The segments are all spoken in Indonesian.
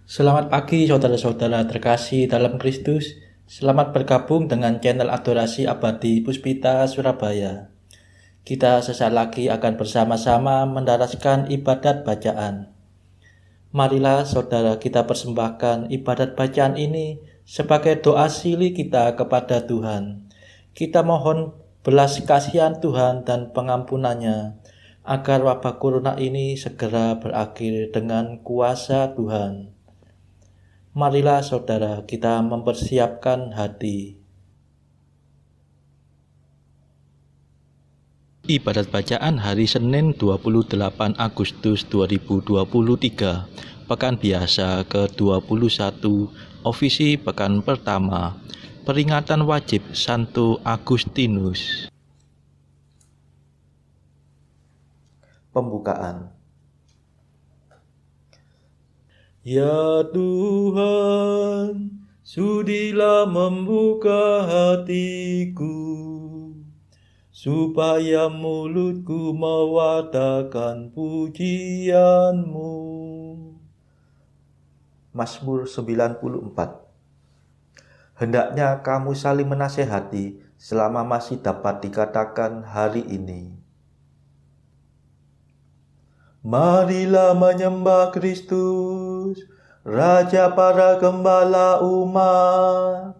Selamat pagi saudara-saudara terkasih dalam Kristus. Selamat bergabung dengan channel Adorasi Abadi Puspita Surabaya. Kita sesaat lagi akan bersama-sama mendaraskan ibadat bacaan. Marilah saudara kita persembahkan ibadat bacaan ini sebagai doa silih kita kepada Tuhan. Kita mohon belas kasihan Tuhan dan pengampunannya agar wabah corona ini segera berakhir dengan kuasa Tuhan. Marilah saudara kita mempersiapkan hati. Ibadat bacaan hari Senin 28 Agustus 2023, Pekan Biasa ke-21, Ofisi Pekan Pertama, Peringatan Wajib Santo Agustinus. Pembukaan. Ya Tuhan, sudilah membuka hatiku, supaya mulutku mewartakan pujian-Mu. Mazmur 94. Hendaknya kamu saling menasehati selama masih dapat dikatakan hari ini. Marilah menyembah Kristus, Raja para gembala umat.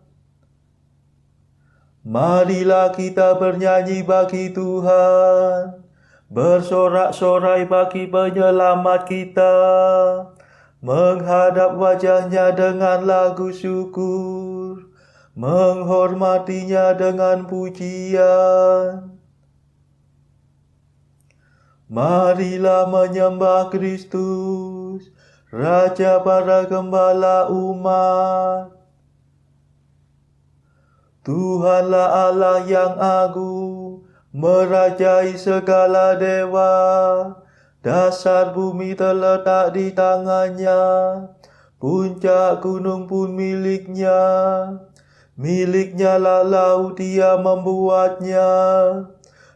Marilah kita bernyanyi bagi Tuhan, bersorak-sorai bagi penyelamat kita, menghadap wajahnya dengan lagu syukur, menghormatinya dengan pujian. Marilah menyembah Kristus, Raja para gembala umat. Tuhanlah Allah yang agung, merajai segala dewa. Dasar bumi terletak di tangannya, puncak gunung pun miliknya. Miliknya lah laut, dia membuatnya,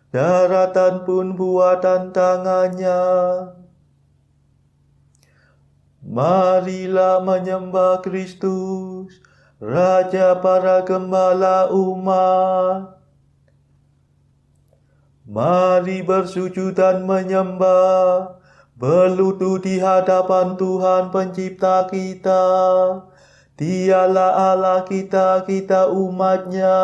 daratan pun buatan tangannya. Marilah menyembah Kristus, Raja para gembala umat. Mari bersujud dan menyembah, berlutut di hadapan Tuhan Pencipta kita. Dialah Allah kita, kita umatnya.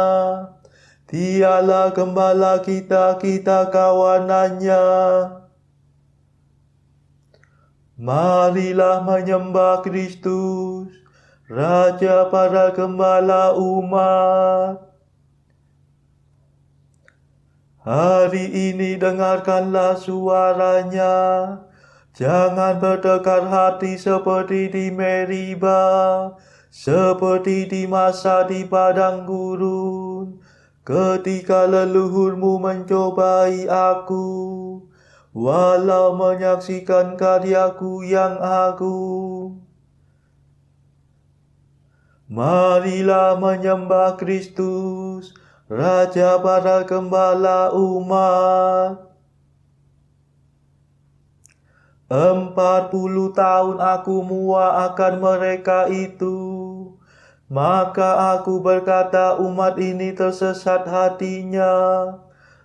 Dialah gembala kita, kita kawanannya. Marilah menyembah Kristus, Raja para gembala umat. Hari ini dengarkanlah suaranya. Jangan bertekar hati seperti di Meriba, seperti di masa di padang gurun, ketika leluhurmu mencobai aku, walau menyaksikan karyaku yang agung. Marilah menyembah Kristus, Raja para gembala umat. 40 tahun aku muak akan mereka itu. Maka aku berkata, umat ini tersesat hatinya.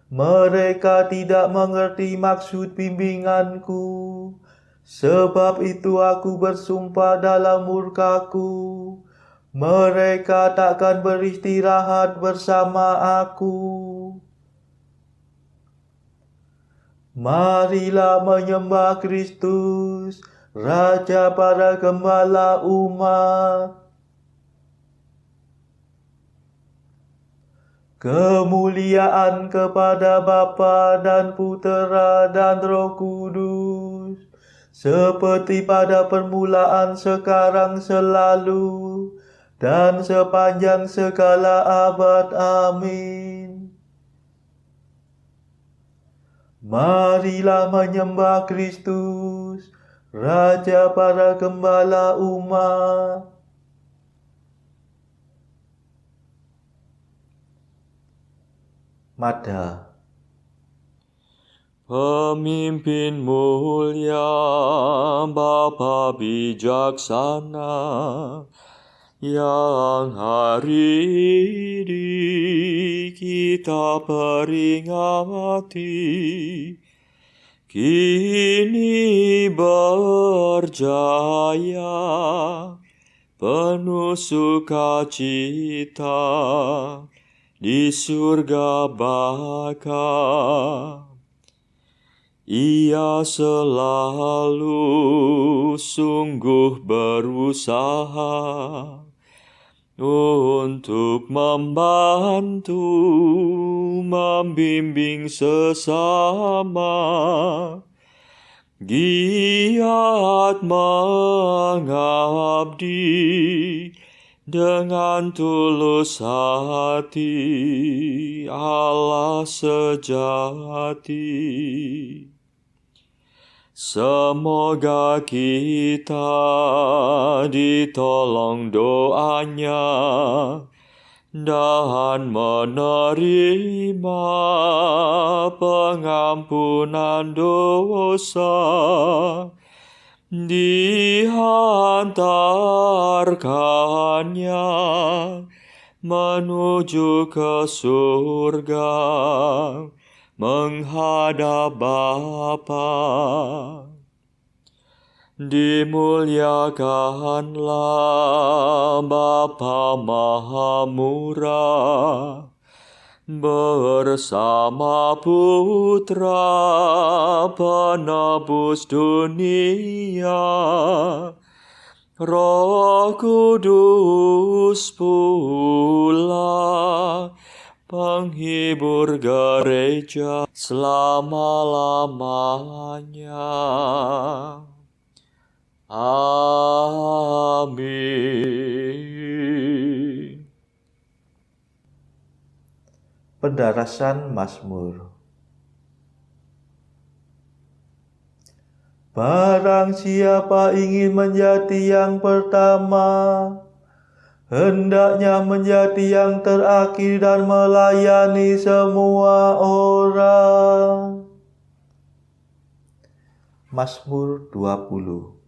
Mereka tidak mengerti maksud bimbinganku. Sebab itu aku bersumpah dalam murkaku, mereka takkan beristirahat bersama aku. Marilah menyembah Kristus, Raja para gembala umat. Kemuliaan kepada Bapa dan Putera dan Roh Kudus, seperti pada permulaan, sekarang, selalu, dan sepanjang segala abad. Amin. Marilah menyembah Kristus, Raja para gembala umat. Mada. Pemimpin mulia, Bapa bijaksana, yang hari ini kita peringati, kini berjaya, penuh sukacita di surga baka. Ia selalu sungguh berusaha untuk membantu, membimbing sesama, giat mengabdi dengan tulus hati Allah sejati. Semoga kita ditolong doanya dan menerima pengampunan dosa, dihantarkannya menuju ke surga, menghadap Bapa. Dimuliakanlah Bapa Maha Murah bersama Putra Penebus dunia, Roh Kudus pula penghibur gereja selama-lamanya. Amin. Pendarasan Mazmur. Barang siapa ingin menjadi yang pertama, hendaknya menjadi yang terakhir dan melayani semua orang. Mazmur 20.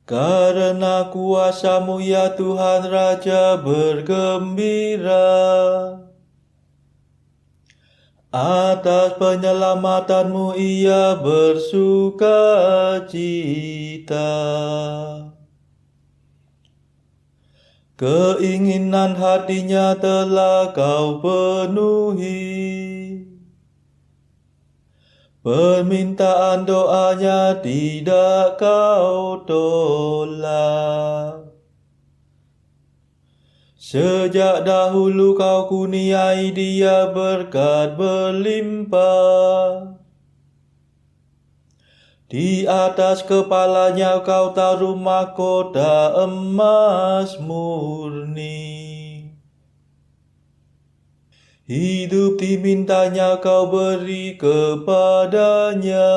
Karena kuasa-Mu ya Tuhan Raja bergembira, atas penyelamatanmu ia bersuka cita. Keinginan hatinya telah Kau penuhi, permintaan doanya tidak Kau tolak. Sejak dahulu Kau kurniai dia berkat berlimpah. Di atas kepalanya Kau taruh mahkota emas murni. Hidup dimintanya Kau beri kepadanya,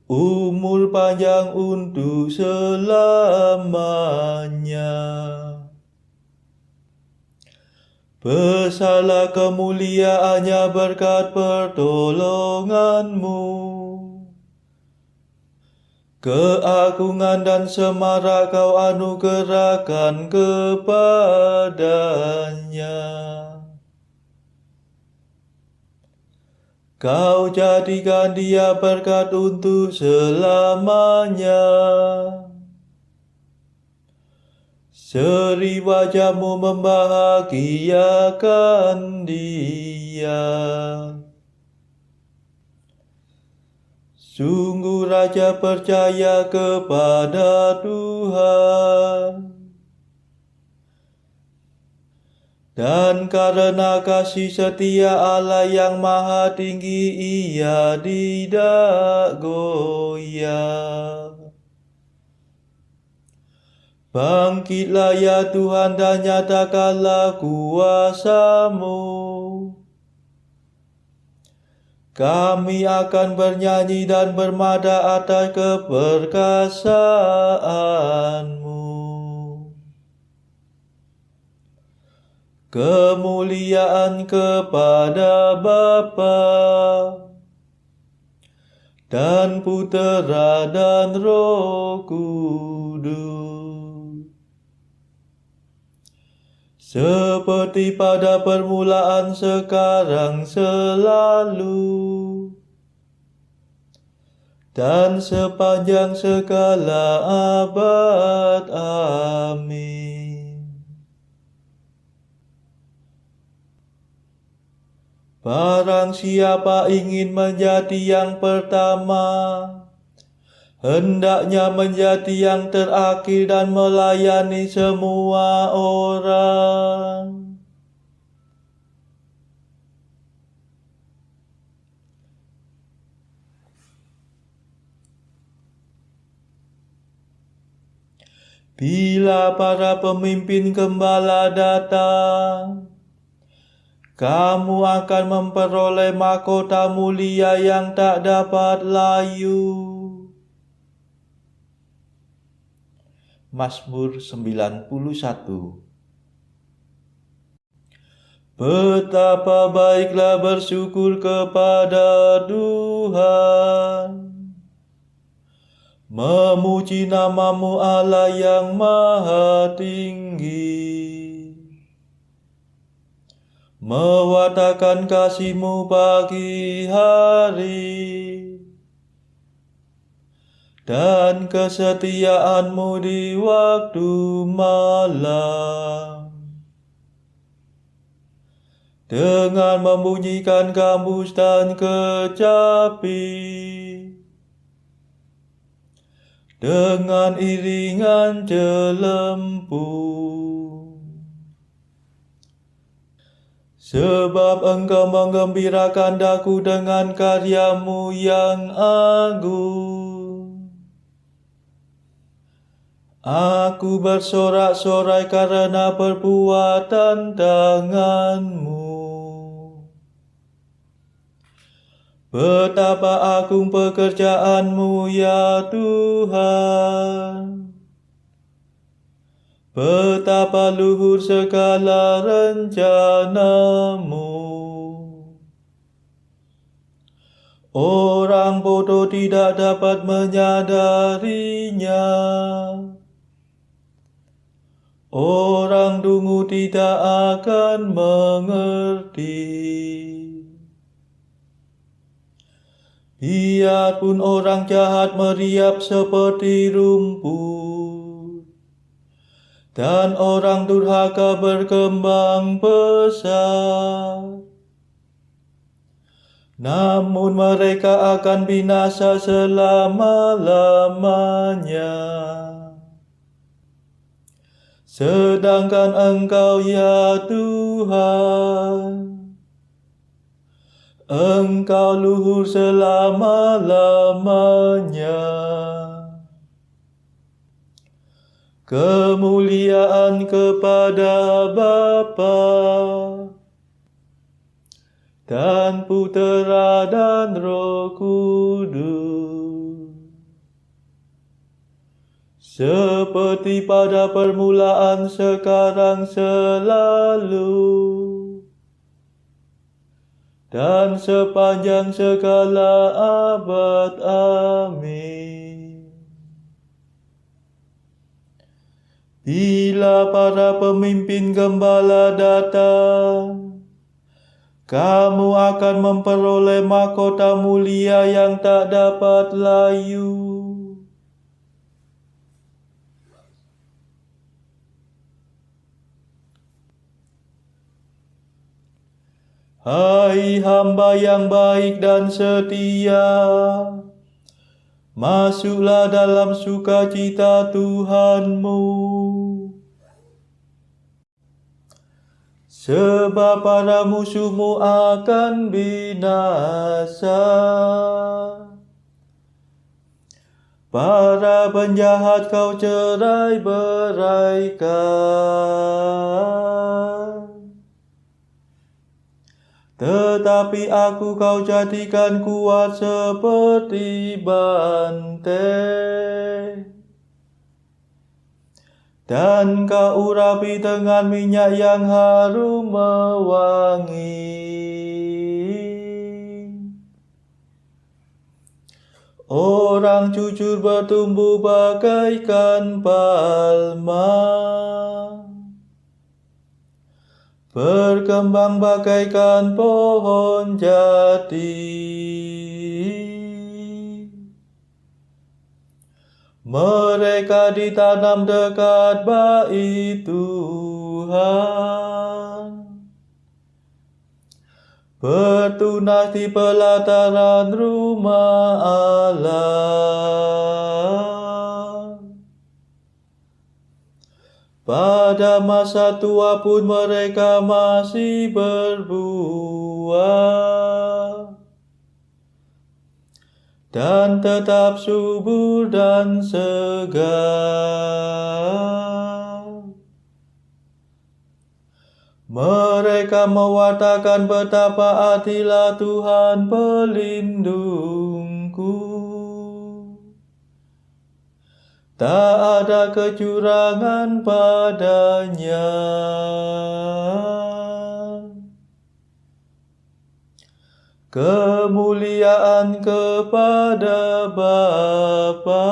umur panjang untuk selamanya. Besarlah kemuliaannya berkat pertolongan-Mu, keagungan dan semarak Kau anugerahkan kepadanya. Kau jadikan dia berkat untuk selamanya. Seri wajah-Mu membahagiakan dia. Sungguh raja percaya kepada Tuhan, dan karena kasih setia Allah yang maha tinggi ia tidak goyah. Bangkitlah ya Tuhan dan nyatakanlah kuasa-Mu. Kami akan bernyanyi dan bermada atas keperkasaan-Mu. Kemuliaan kepada Bapa dan Putera dan Roh Kudus, seperti pada permulaan, sekarang, selalu, dan sepanjang segala abad. Amin. Barang siapa ingin menjadi yang pertama, hendaknya menjadi yang terakhir dan melayani semua orang. Bila para pemimpin gembala datang, kamu akan memperoleh mahkota mulia yang tak dapat layu. Mazmur 91. Betapa baiklah bersyukur kepada Tuhan, memuji nama-Mu Allah yang maha tinggi, mewartakan kasih-Mu pagi hari, dan kesetiaan-Mu di waktu malam. Dengan membunyikan gambus dan kecapi, dengan iringan celempu. Sebab Engkau menggembirakan daku dengan karya-Mu yang agung. Aku bersorak-sorai karena perbuatan tangan-Mu. Betapa agung pekerjaan-Mu, ya Tuhan. Betapa luhur segala rencana-Mu. Orang bodoh tidak dapat menyadarinya. Orang dungu tidak akan mengerti. Biarpun orang jahat meriap seperti rumput, dan orang durhaka berkembang pesat, namun mereka akan binasa selama-lamanya. Sedangkan Engkau, ya Tuhan, Engkau luhur selama-lamanya. Kemuliaan kepada Bapa dan Putera dan Roh Kudus, seperti pada permulaan, sekarang, selalu, dan sepanjang segala abad. Amin. Bila para pemimpin gembala datang, kamu akan memperoleh mahkota mulia yang tak dapat layu. Hai hamba yang baik dan setia, masuklah dalam sukacita Tuhanmu. Sebab para musuhmu akan binasa, para penjahat kau cerai-beraikan. Tetapi aku kau jadikan kuat seperti banteng. dan kau urapi dengan minyak yang harum mewangi. Orang jujur bertumbuh bagaikan palma, berkembang bagaikan pohon jati. Mereka ditanam dekat bait Tuhan, bertunas di pelataran rumah Allah. Pada masa tua pun mereka masih berbuah dan tetap subur dan segar. Mereka mewartakan betapa adilnya Tuhan pelindungku. Tak ada kecurangan padanya. Kemuliaan kepada Bapa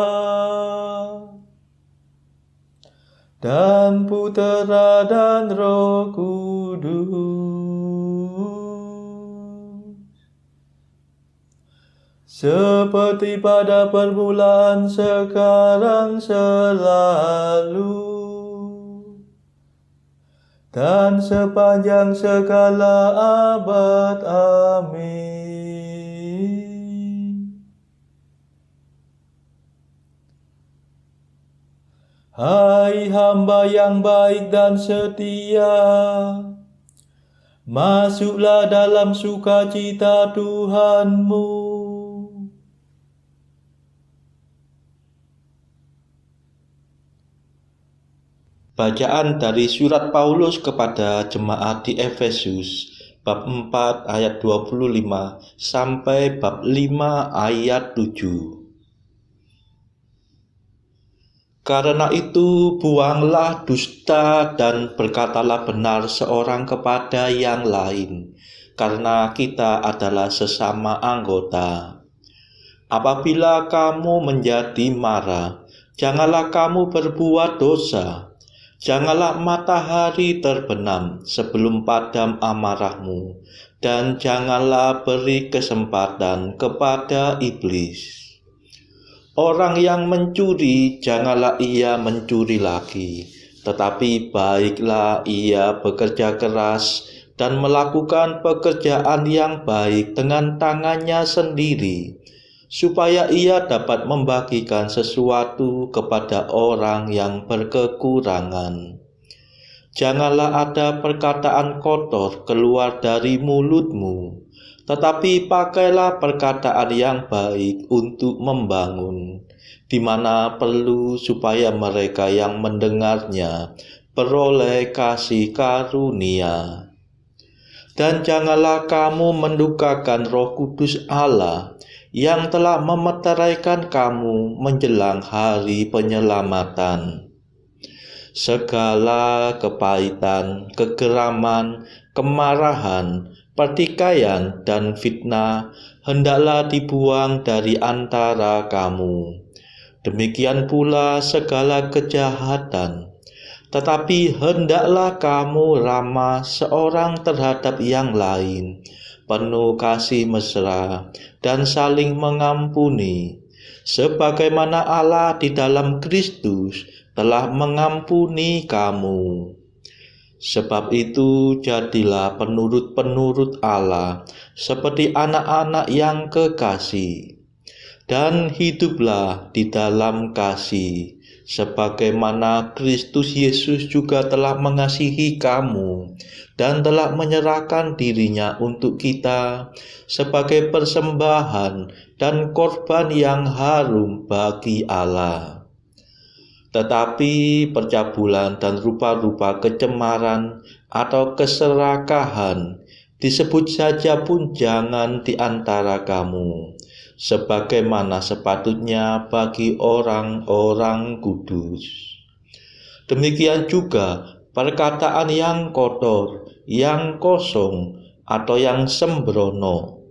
dan Putera dan Roh Kudus, seperti pada permulaan, sekarang, selalu, dan sepanjang segala abad. Amin. Hai hamba yang baik dan setia, masuklah dalam sukacita Tuhanmu. Bacaan dari surat Paulus kepada jemaat di Efesus, bab 4 ayat 25 sampai bab 5 ayat 7. Karena itu, buanglah dusta dan berkatalah benar seorang kepada yang lain, karena kita adalah sesama anggota. Apabila kamu menjadi marah, janganlah kamu berbuat dosa. Janganlah matahari terbenam sebelum padam amarahmu, dan janganlah beri kesempatan kepada iblis. Orang yang mencuri, janganlah ia mencuri lagi, tetapi baiklah ia bekerja keras dan melakukan pekerjaan yang baik dengan tangannya sendiri, supaya ia dapat membagikan sesuatu kepada orang yang berkekurangan. Janganlah ada perkataan kotor keluar dari mulutmu, tetapi pakailah perkataan yang baik untuk membangun, di mana perlu, supaya mereka yang mendengarnya beroleh kasih karunia. Dan janganlah kamu mendukakan Roh Kudus Allah yang telah memeteraikan kamu menjelang hari penyelamatan. Segala kepahitan, kegeraman, kemarahan, pertikaian, dan fitnah hendaklah dibuang dari antara kamu. Demikian pula segala kejahatan. Tetapi hendaklah kamu ramah seorang terhadap yang lain, penuh kasih mesra, dan saling mengampuni, sebagaimana Allah di dalam Kristus telah mengampuni kamu. Sebab itu, jadilah penurut-penurut Allah seperti anak-anak yang kekasih, dan hiduplah di dalam kasih, sebagaimana Kristus Yesus juga telah mengasihi kamu dan telah menyerahkan dirinya untuk kita sebagai persembahan dan korban yang harum bagi Allah. Tetapi percabulan dan rupa-rupa kecemaran atau keserakahan disebut saja pun jangan di antara kamu, sebagaimana sepatutnya bagi orang-orang kudus. Demikian juga perkataan yang kotor, yang kosong, atau yang sembrono.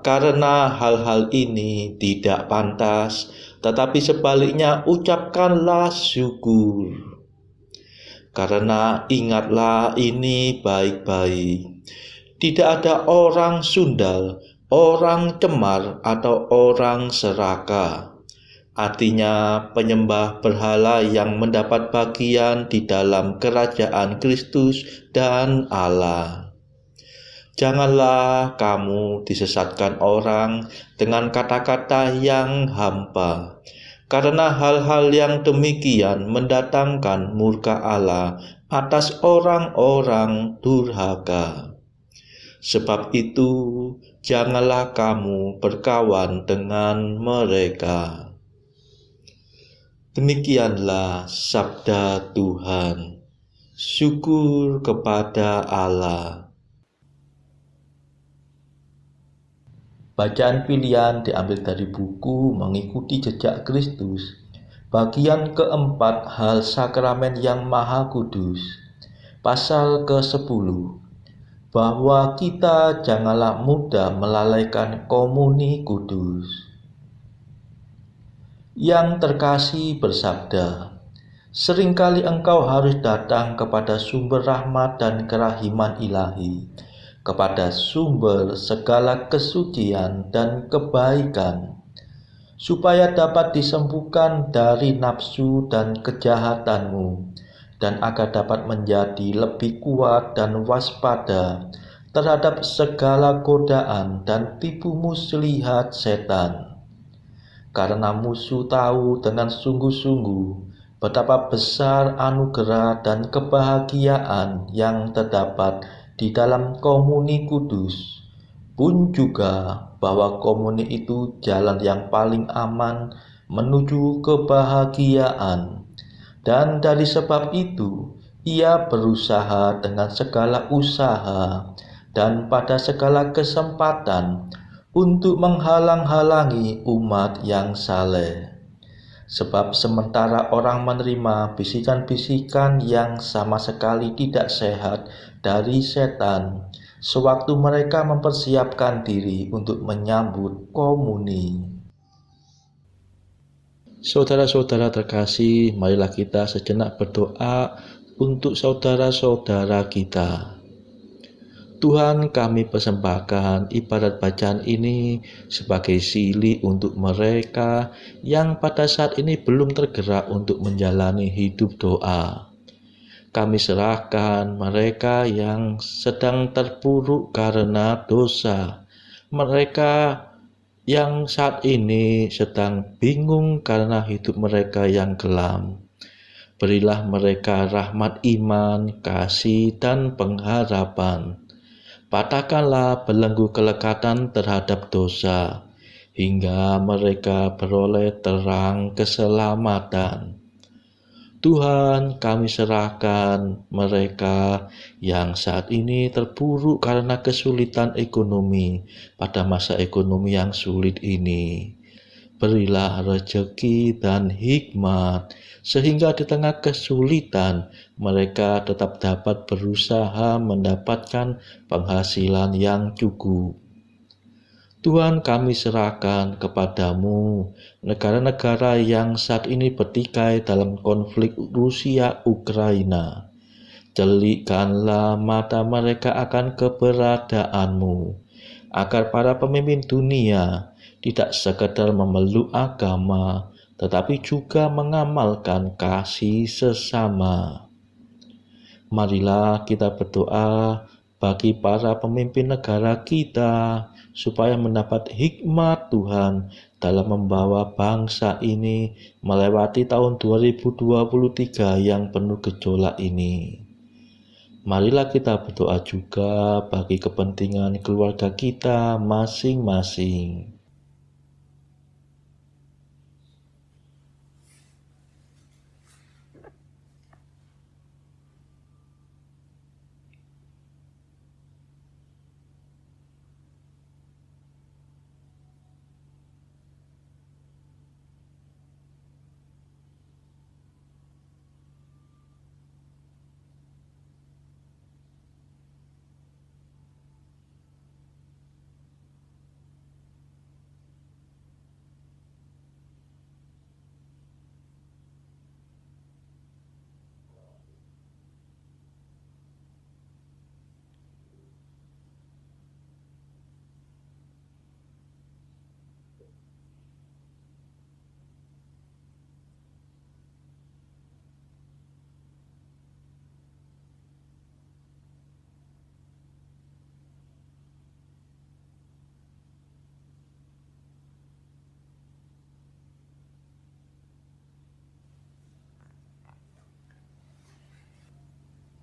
Karena hal-hal ini tidak pantas, tetapi sebaliknya ucapkanlah syukur. Karena ingatlah ini baik-baik. Tidak ada orang sundal, orang cemar, atau orang serakah. Artinya penyembah berhala yang mendapat bagian di dalam kerajaan Kristus dan Allah. Janganlah kamu disesatkan orang dengan kata-kata yang hampa, karena hal-hal yang demikian mendatangkan murka Allah atas orang-orang durhaka. Sebab itu, janganlah kamu berkawan dengan mereka. Demikianlah sabda Tuhan. Syukur kepada Allah. Bacaan pilihan diambil dari buku Mengikuti Jejak Kristus, bagian keempat hal sakramen yang maha kudus, pasal ke-10, bahwa kita janganlah mudah melalaikan komuni kudus. Yang terkasih bersabda, seringkali engkau harus datang kepada sumber rahmat dan kerahiman ilahi, kepada sumber segala kesucian dan kebaikan, supaya dapat disembuhkan dari nafsu dan kejahatanmu, dan agar dapat menjadi lebih kuat dan waspada terhadap segala godaan dan tipu muslihat setan. Karena musuh tahu dengan sungguh-sungguh betapa besar anugerah dan kebahagiaan yang terdapat di dalam komuni kudus, pun juga bahwa komuni itu jalan yang paling aman menuju kebahagiaan. Dan dari sebab itu, ia berusaha dengan segala usaha dan pada segala kesempatan untuk menghalang-halangi umat yang saleh. Sebab sementara orang menerima bisikan-bisikan yang sama sekali tidak sehat dari setan, sewaktu mereka mempersiapkan diri untuk menyambut komuni. Saudara-saudara terkasih, marilah kita sejenak berdoa untuk saudara-saudara kita. Tuhan, kami persembahkan ibadat bacaan ini sebagai sili untuk mereka yang pada saat ini belum tergerak untuk menjalani hidup doa. Kami serahkan mereka yang sedang terpuruk karena dosa, mereka yang saat ini sedang bingung karena hidup mereka yang kelam. Berilah mereka rahmat iman, kasih, dan pengharapan. Patahkanlah belenggu kelekatan terhadap dosa, hingga mereka beroleh terang keselamatan. Tuhan, kami serahkan mereka yang saat ini terpuruk karena kesulitan ekonomi pada masa ekonomi yang sulit ini. Berilah rezeki dan hikmat, sehingga di tengah kesulitan mereka tetap dapat berusaha mendapatkan penghasilan yang cukup. Tuhan, kami serahkan kepadamu negara-negara yang saat ini bertikai dalam konflik Rusia-Ukraina. Celikkanlah mata mereka akan keberadaanmu, agar para pemimpin dunia tidak sekedar memeluk agama, tetapi juga mengamalkan kasih sesama. Marilah kita berdoa bagi para pemimpin negara kita, supaya mendapat hikmat Tuhan dalam membawa bangsa ini melewati tahun 2023 yang penuh gejolak ini. Marilah kita berdoa juga bagi kepentingan keluarga kita masing-masing.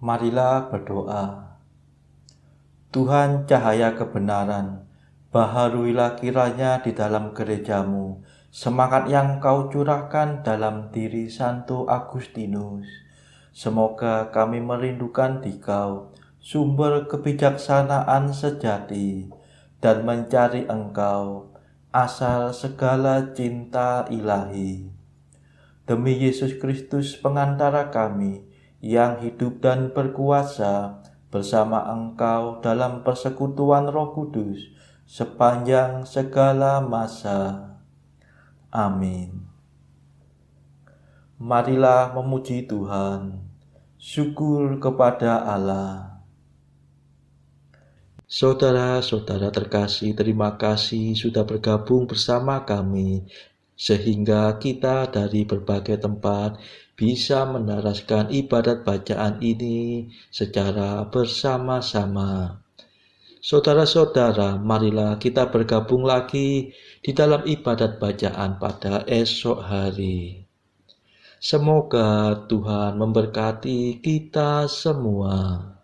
Marilah berdoa. Tuhan cahaya kebenaran, baharuilah kiranya di dalam gerejamu semangat yang kau curahkan dalam diri Santo Agustinus. Semoga kami merindukan Dikau, sumber kebijaksanaan sejati, dan mencari Engkau, asal segala cinta ilahi. Demi Yesus Kristus pengantara kami, yang hidup dan berkuasa bersama Engkau dalam persekutuan Roh Kudus sepanjang segala masa. Amin. Marilah memuji Tuhan. Syukur kepada Allah. Saudara-saudara terkasih, terima kasih sudah bergabung bersama kami, sehingga kita dari berbagai tempat bisa mendaraskan ibadat bacaan ini secara bersama-sama. Saudara-saudara, marilah kita bergabung lagi di dalam ibadat bacaan pada esok hari. Semoga Tuhan memberkati kita semua.